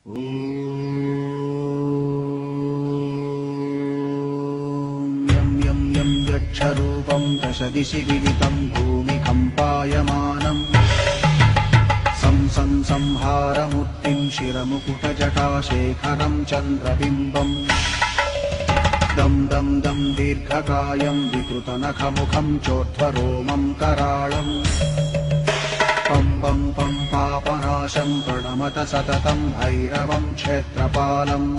यं यं यं यक्षरूपं दशदिशि विदितं भूमिकम्पायमानम् संहारमूर्तिं शिरमुकुटजटाशेखरं चन्द्रबिम्बम् दं दं दं दीर्घकायं विकृतनखमुखं चोर्ध्वरोमं कराळम् पं पं पं पापनाशं प्रणमत सततं भैरवं क्षेत्रपालम्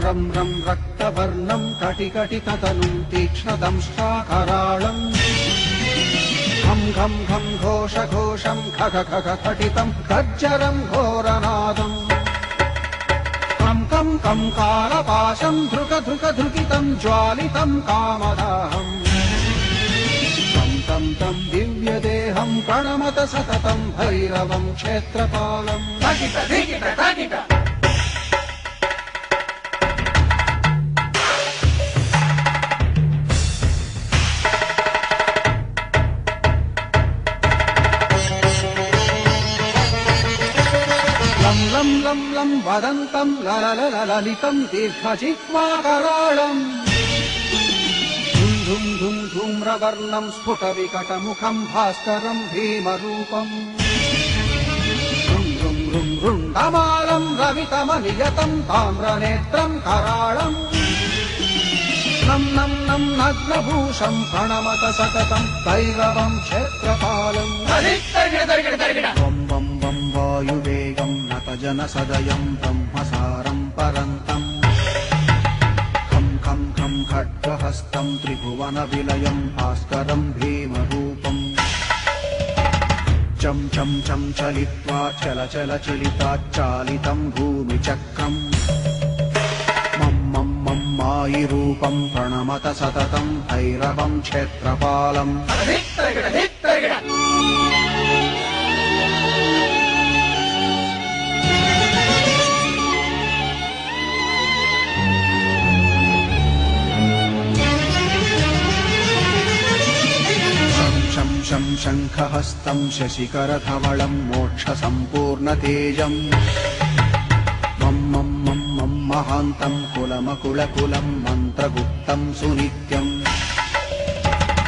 रं रं रक्तवर्णं कटिकटिततनुं तीक्ष्णदंष्ट्राकराळम् घं घं घं घोषघोषं खख खख खटितं खज्जरं घोरनादम् कं कं कं कालपाशं धृक धृक धृकितं ज्वालितं कामदाहम् तं तं तं दिव्यदेहं प्रणमत सततं भैरवं क्षेत्रपालम् लं लं लं वदन्तं ललितं दीर्घजिह्वाकराळम् धुं धुं धुं धूम्रवर्णं स्फुटविकटमुखं भास्करं भीमरूपम् रुं रुं रुण्डमालं रवितमनियतं ताम्रनेत्रं कराळम् नं नं नं नग्नभूषं प्रणमत सततं भैरवं क्षेत्रपालम् वं वं वं वायुवेगं नतजनसदयं ब्रह्मसारं परन्तम् खं खं खं खड्गहस्तं त्रिभुवनविलयं भास्करं भीमरूपम् चं चं चं चलित्वा चल चल चलिताच्चालितं भूमिचक्रम् मं मं मं मायिरूपं प्रणमत सततं भैरवं क्षेत्रपालम् शं शं शङ्खहस्तं शशिकरधवलं मोक्षसम्पूर्णतेजम् मं मं मं मं महान्तं कुलमकुलकुलं मन्त्रगुप्तं सुनित्यम्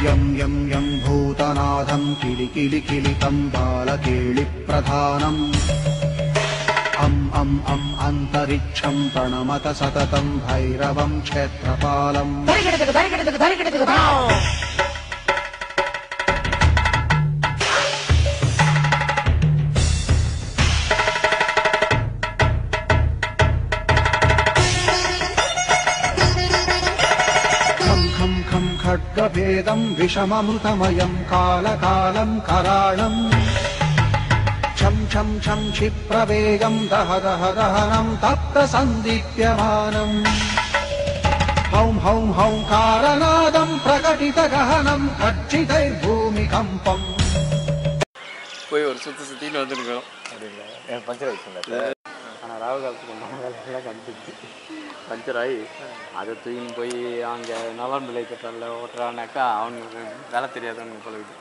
यं यं यं भूतनाथं किलिकिलिकिलितं बालकेलिप्रधानम् अम् अन्तरिक्षं प्रणमत सततं भैरवं क्षेत्रपालम् खड्गभेदं विषममृतमयं कालकालं कराळम् छं छं छं क्षिप्रवेगं दह दह दहनं तप्तसन्दीप्यमानम् हौं हौं हौंकारनादं प्रकटितगहनं खच्चितैर्भूमिकम्पम् போய் ஒரு சுத்தின்னு வந்துருக்கோம். எனக்கு பஞ்சர் ஆயிடுச்சுங்களா? ஆனால் ராகு காலத்துக்கு எல்லாம் கண்டுச்சு பஞ்சர் ஆகி அதை தூக்கின்னு போய் அங்கே நலன் விலை திட்டத்தில் ஓட்டுறானாக்கா அவனுக்கு வேலை தெரியாதவனுக்கு பழகுது.